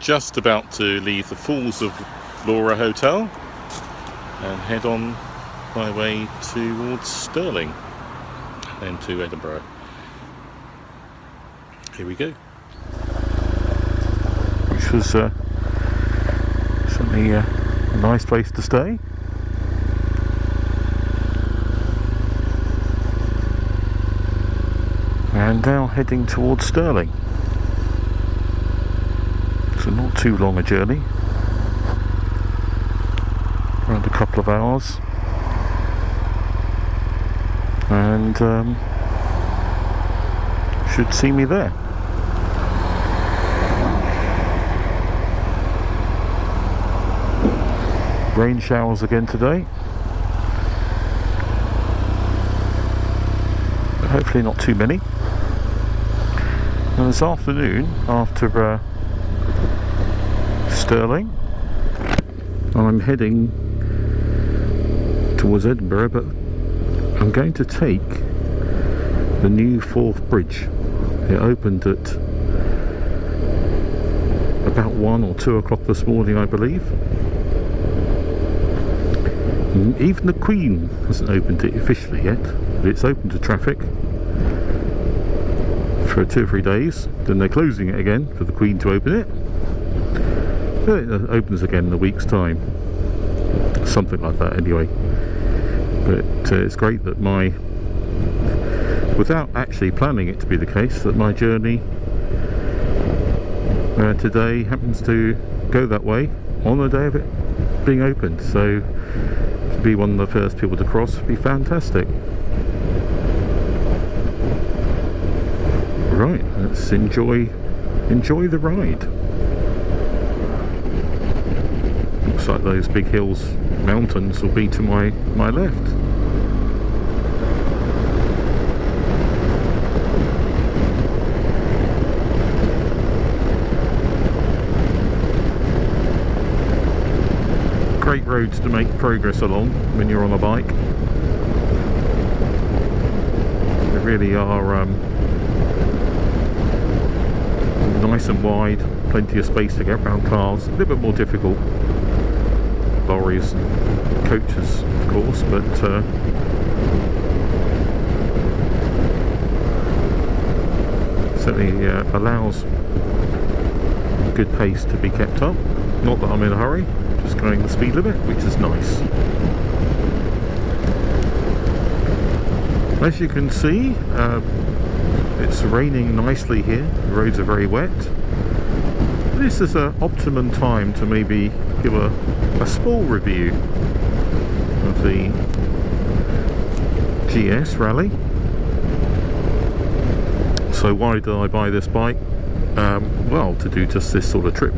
just about to leave the Falls of Laura Hotel and head on my way towards Stirling and then to Edinburgh. Here we go. Which was certainly a nice place to stay. And now heading towards Stirling. So not too long a journey, around a couple of hours, and should see me there. Rain showers again today, but hopefully not too many. And this afternoon, after Stirling, I'm heading towards Edinburgh, but I'm going to take the new Forth Bridge. It opened at about 1 or 2 o'clock this morning, I believe. Even the Queen hasn't opened it officially yet, but it's open to traffic for 2 or 3 days. Then they're closing it again for the Queen to open it. It opens again in a week's time, something like that anyway. But it's great that without actually planning it to be the case, that my journey today happens to go that way on the day of it being opened. So to be one of the first people to cross would be fantastic. Right, let's enjoy the ride. Looks like those big hills, mountains will be to my left. Great roads to make progress along when you're on a bike. They really are nice and wide, plenty of space to get around cars. A little bit more difficult, lorries and coaches of course, but certainly allows good pace to be kept up. Not that I'm in a hurry, just going the speed limit, which is nice. As you can see, it's raining nicely here. The roads are very wet. This is an optimum time to maybe give a small review of the GS Rallye. So why did I buy this bike? Well, to do just this sort of trip.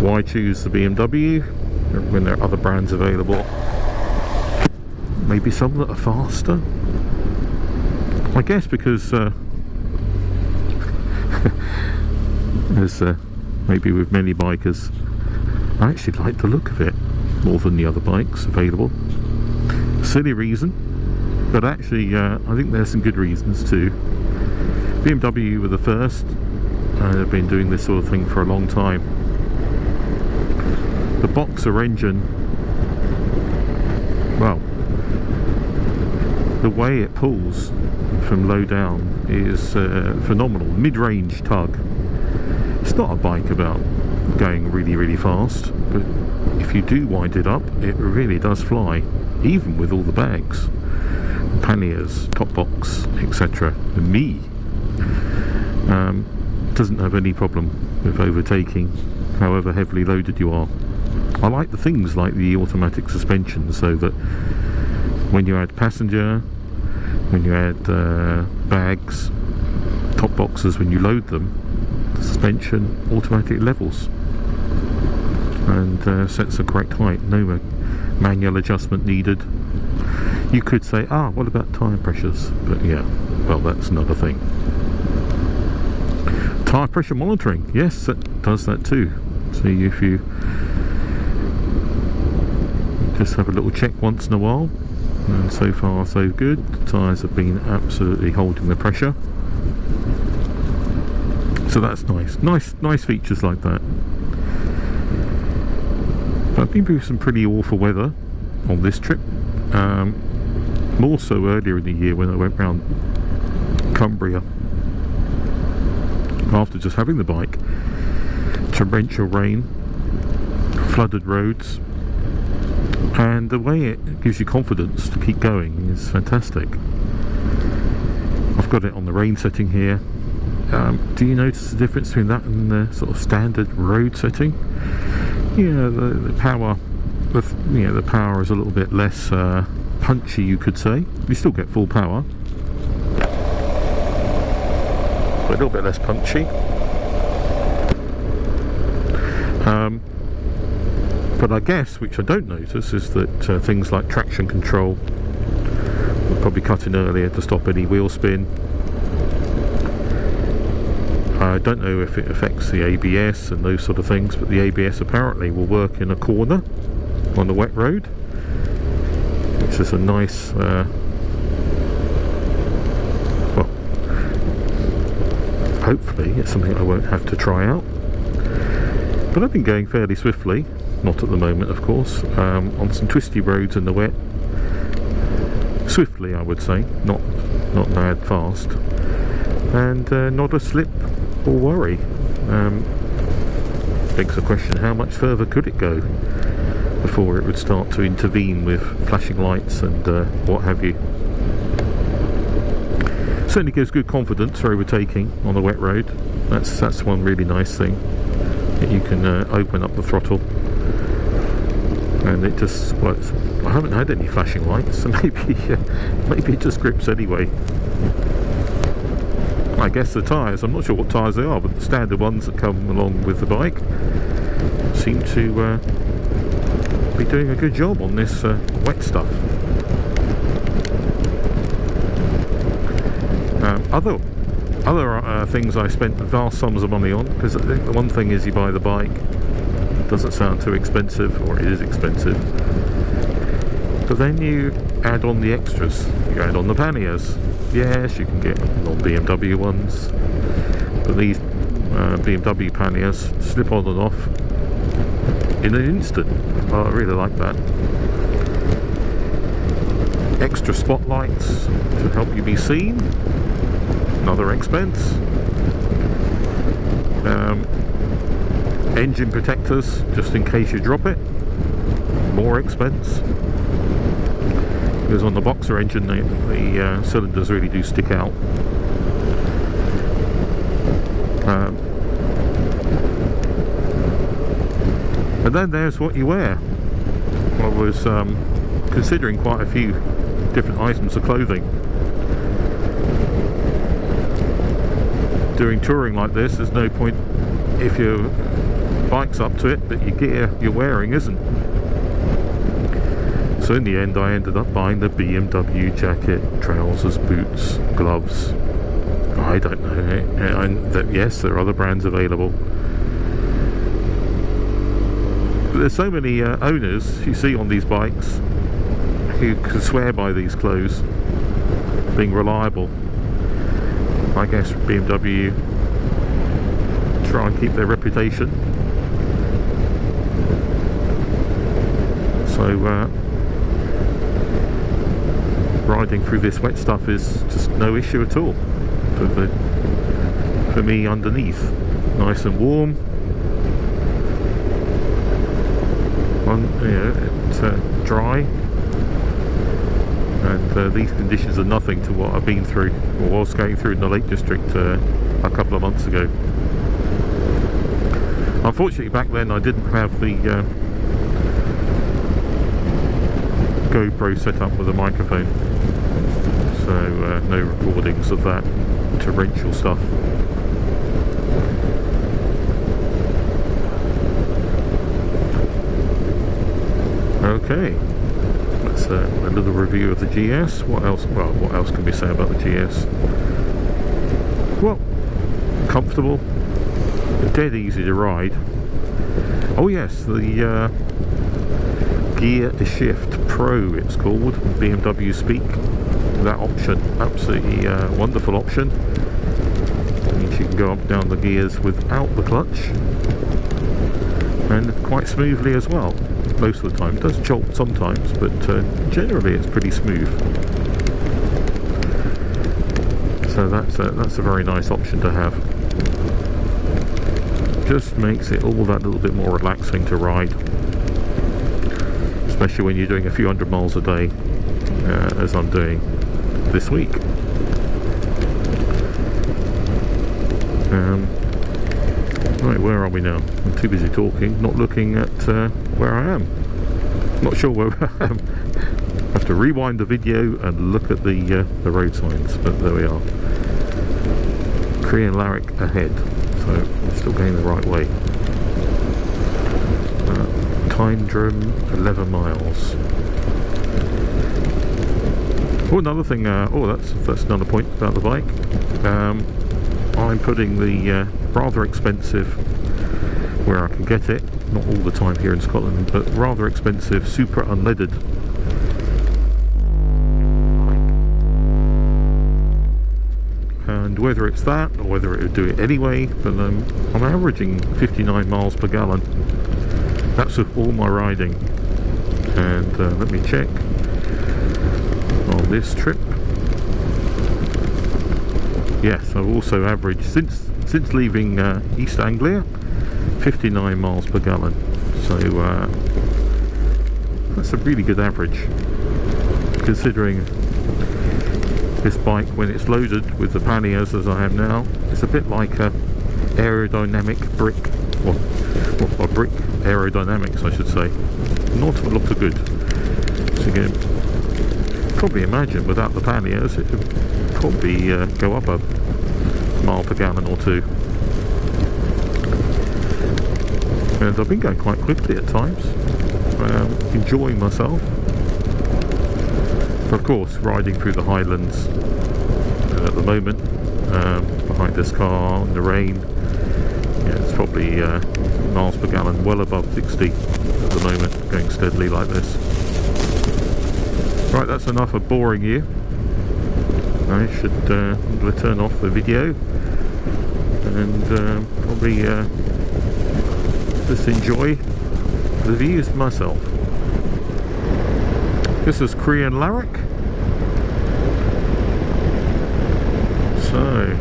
Why choose the BMW when there are other brands available? Maybe some that are faster? I guess because as maybe with many bikers, I actually like the look of it more than the other bikes available. Silly reason, but actually I think there's some good reasons too. BMW were the first, and they've been doing this sort of thing for a long time. The boxer engine, well, the way it pulls from low down is phenomenal. Mid-range tug. It's not a bike about going really fast, but if you do wind it up, it really does fly, even with all the bags, panniers, top box, etc. And me doesn't have any problem with overtaking, however heavily loaded you are. I like the things like the automatic suspension, so that when you add passenger, when you add bags, top boxes, when you load them, the suspension automatically levels and sets the correct height. No manual adjustment needed. You could say, what about tyre pressures? But yeah, well, that's another thing. Tyre pressure monitoring, yes, that does that too. So if you just have a little check once in a while, and so far so good. The tyres have been absolutely holding the pressure. It's So that's nice features like that. I've been through some pretty awful weather on this trip, more so earlier in the year when I went round Cumbria after just having the bike. Torrential rain, flooded roads, and the way it gives you confidence to keep going is fantastic. I've got it on the rain setting here. Do you notice the difference between that and the sort of standard road setting? Yeah, the power, the power is a little bit less punchy, you could say. You still get full power, but a little bit less punchy. But I guess, which I don't notice, is that things like traction control will probably cut in earlier to stop any wheel spin. I don't know if it affects the ABS and those sort of things, but the ABS apparently will work in a corner on the wet road, which is a nice, well, hopefully it's something I won't have to try out. But I've been going fairly swiftly, not at the moment of course, on some twisty roads in the wet. Swiftly, I would say, not mad fast, and not a slip or worry. Begs the question, how much further could it go before it would start to intervene with flashing lights and what have you. Certainly gives good confidence for overtaking on the wet road. That's one really nice thing, that you can open up the throttle and it just works. I haven't had any flashing lights, so maybe it just grips anyway. I guess the tyres, I'm not sure what tyres they are, but the standard ones that come along with the bike seem to be doing a good job on this wet stuff. Other things I spent vast sums of money on, because I think the one thing is you buy the bike, it doesn't sound too expensive, or it is expensive, but then you add on the extras. You add on the panniers. Yes, you can get non-BMW ones, but these BMW panniers slip on and off in an instant. Oh, I really like that. Extra spotlights to help you be seen, another expense. Engine protectors, just in case you drop it, more expense. Because on the Boxer engine, the cylinders really do stick out. And then there's what you wear. I was considering quite a few different items of clothing. Doing touring like this, there's no point if your bike's up to it, but your gear you're wearing isn't. So in the end I ended up buying the BMW jacket, trousers, boots, gloves. I don't know. And yes, there are other brands available. But there's so many owners you see on these bikes who can swear by these clothes being reliable. I guess BMW try and keep their reputation. So riding through this wet stuff is just no issue at all for me underneath. Nice and warm. It's dry, and these conditions are nothing to what I've been through, or was going through in the Lake District a couple of months ago. Unfortunately back then I didn't have the GoPro set up with a microphone, so no recordings of that torrential stuff. Okay, that's a little review of the GS. What else? Well, what else can we say about the GS? Well, comfortable, dead easy to ride. Oh yes, the Gear Shift Pro, it's called, BMW speak. That option, absolutely wonderful option. You you can go up and down the gears without the clutch, and quite smoothly as well. Most of the time. It does jolt sometimes, but generally it's pretty smooth. So that's a very nice option to have. Just makes it all that little bit more relaxing to ride, especially when you're doing a few hundred miles a day, as I'm doing this week. Right, where are we now? I'm too busy talking, not looking at where I am. Not sure where I am. I have to rewind the video and look at the road signs, but there we are. Korean Larrick ahead, so I'm still going the right way. Time driven 11 miles. Oh, another thing, that's another point about the bike. I'm putting the rather expensive, where I can get it, not all the time here in Scotland, but rather expensive super unleaded and whether it's that or whether it would do it anyway, but I'm averaging 59 miles per gallon. That's with all my riding. And let me check on this trip. Yes, I've also averaged since leaving East Anglia 59 miles per gallon. So that's a really good average, considering this bike, when it's loaded with the panniers as I am now, it's a bit like a aerodynamic brick, or a brick aerodynamics I should say. Not a lot of good. So you can probably imagine without the panniers it would probably go up a mile per gallon or two. And I've been going quite quickly at times, enjoying myself. Of course, riding through the Highlands at the moment, behind this car in the rain, yeah, it's probably miles per gallon well above 60 at the moment, going steadily like this. Right, that's enough of boring you. I should I'm going to turn off the video and probably just enjoy the views myself. This is Korean Larrick. So,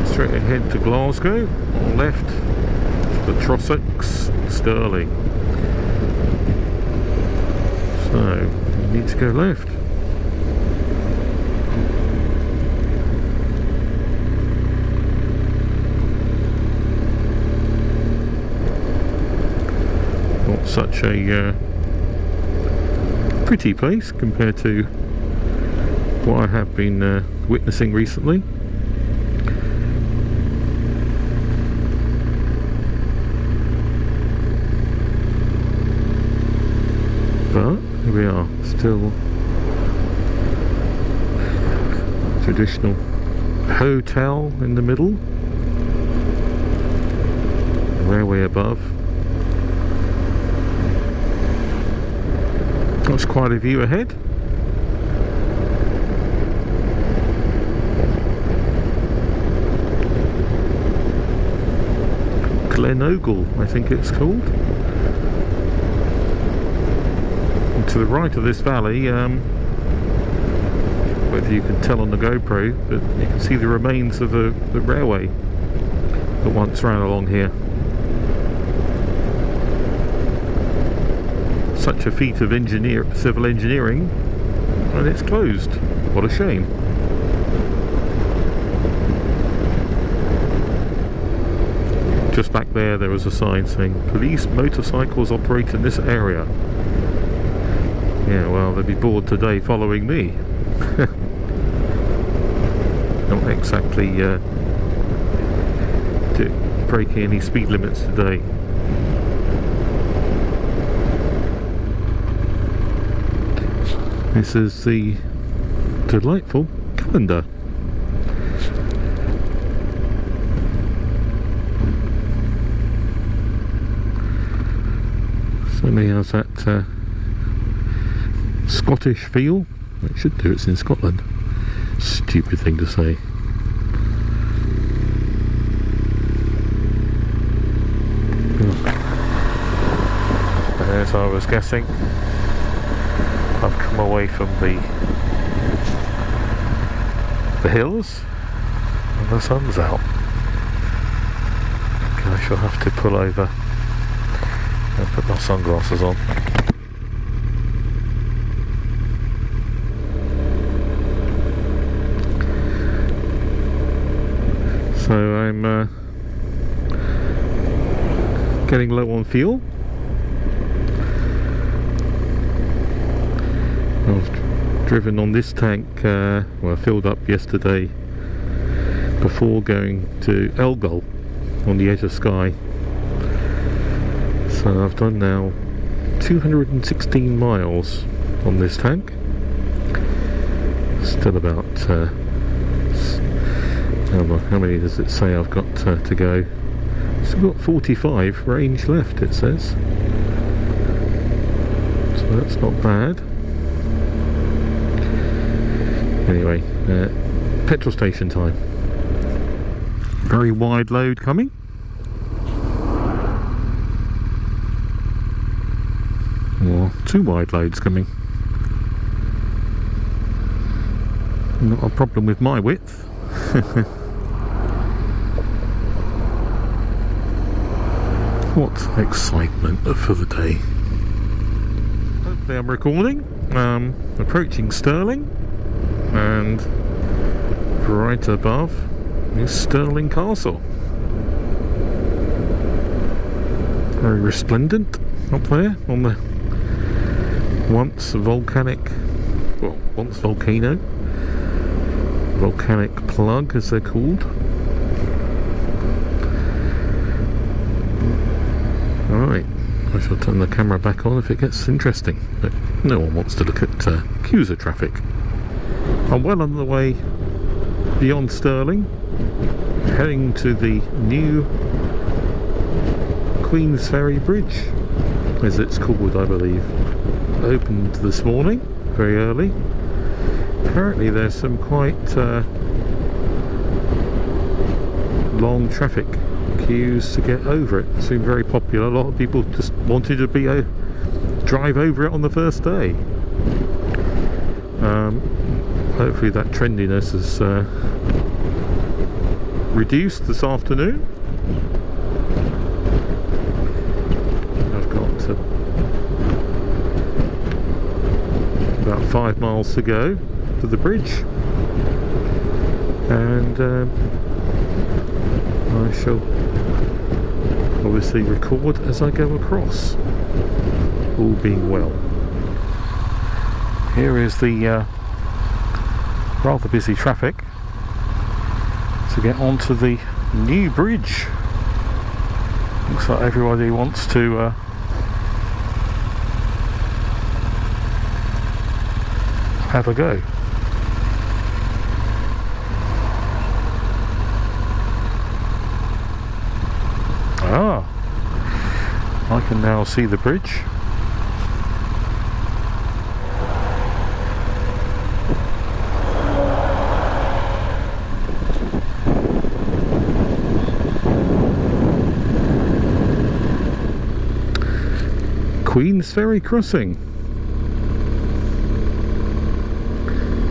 straight ahead to Glasgow, or left to the Trossachs, Stirling. So, we need to go left. Not such a pretty place compared to what I have been witnessing recently. But here we are, still traditional hotel in the middle, railway above. That's quite a view ahead. Glenogle, I think it's called. And to the right of this valley, whether you can tell on the GoPro, but you can see the remains of the railway that once ran along here. Such a feat of civil engineering, and it's closed. What a shame. Just back there was a sign saying police motorcycles operate in this area. Yeah, well, they'll be bored today following me. Not exactly breaking any speed limits today. This is the delightful calendar. Certainly has that Scottish feel. It should do, it's in Scotland. Stupid thing to say. I was guessing. I've come away from the hills and the sun's out. Okay, I shall have to pull over and put my sunglasses on. So I'm getting low on fuel. I've driven on this tank, well, I filled up yesterday before going to Elgol on the edge of Skye. So I've done now 216 miles on this tank. Still about how many does it say I've got to go? Still got 45 range left, it says. So that's not bad. Anyway, petrol station time. Very wide load coming. Or 2 wide loads coming. Not a problem with my width. What excitement for the day. Hopefully I'm recording. Approaching Stirling, and right above is Stirling Castle. Very resplendent up there on the once volcanic plug, as they're called. Alright, I shall turn the camera back on if it gets interesting, but no one wants to look at queues of traffic. I'm well on the way beyond Stirling, heading to the new Queesferry Bridge, as it's called, I believe. Opened this morning, very early. Apparently there's some quite long traffic queues to get over it. It seemed very popular. A lot of people just wanted to drive over it on the first day. Hopefully that trendiness is reduced this afternoon. I've got about 5 miles to go to the bridge, and I shall obviously record as I go across, all being well. Here is the rather busy traffic to get onto the new bridge. Looks like everybody wants to have a go. I can now see the bridge. Queesferry Crossing.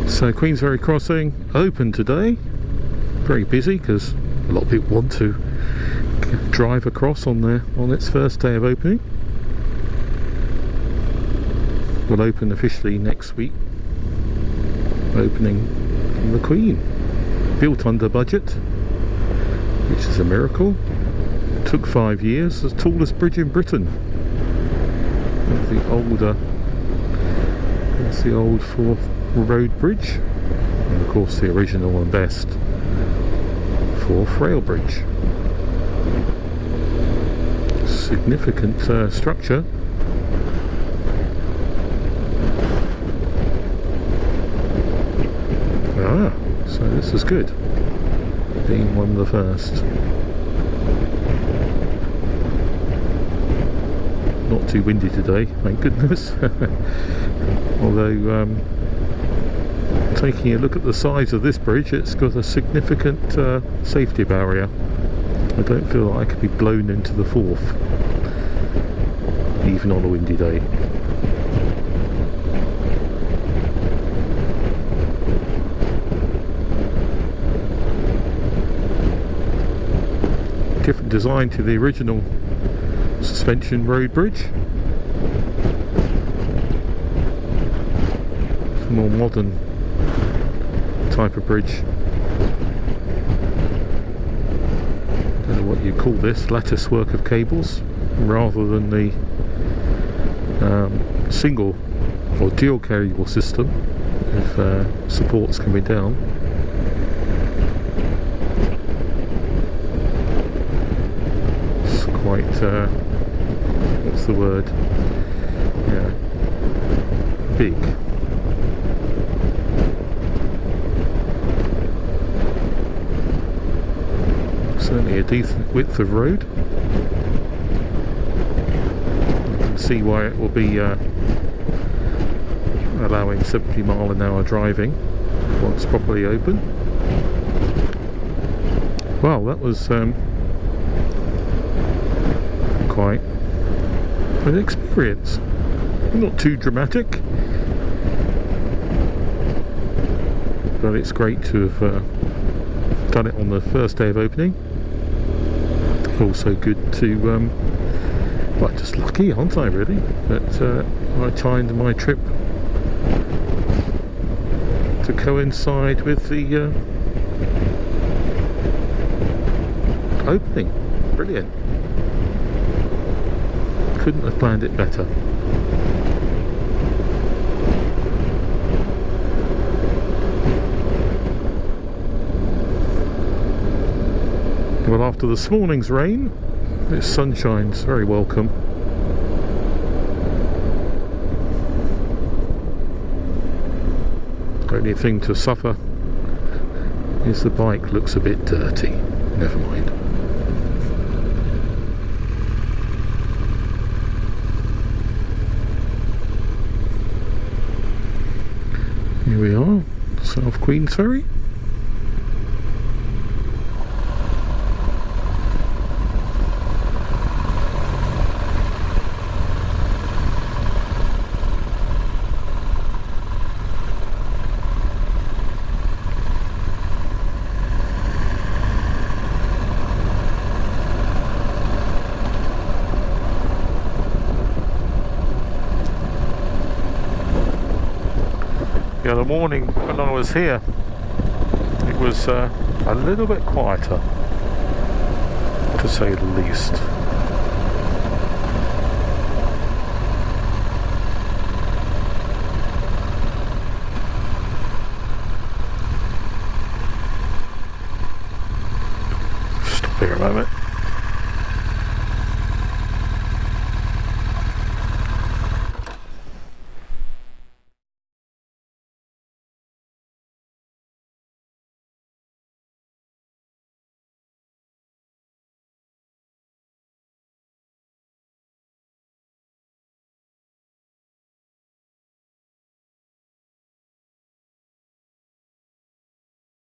So Queesferry Crossing open today. Very busy because a lot of people want to drive across on its first day of opening. Will open officially next week. Opening from the Queen. Built under budget, which is a miracle. It took 5 years. The tallest bridge in Britain. That's the old Forth Road Bridge, and of course the original and best Forth Rail Bridge. Significant structure. So this is good, being one of the first. Not too windy today, thank goodness. Although taking a look at the size of this bridge, it's got a significant safety barrier. I don't feel like I could be blown into the Forth even on a windy day. Different design to the original suspension road bridge. It's a more modern type of bridge. Don't know what you call this, lattice work of cables, rather than the single or dual carryable system with supports coming down. It's quite, what's the word? Yeah, big. Certainly a decent width of road. You can see why it will be allowing 70 mile an hour driving once properly open. Well, that was quite an experience. Not too dramatic, but it's great to have done it on the first day of opening. Also good to, well, just lucky, aren't I, really, that I timed my trip to coincide with the opening. Brilliant. Couldn't have planned it better. Well, after this morning's rain, this sunshine's very welcome. Only thing to suffer is the bike looks a bit dirty. Never mind. Here we are, South Queensferry. The other morning when I was here, it was a little bit quieter, to say the least. Stop here a moment.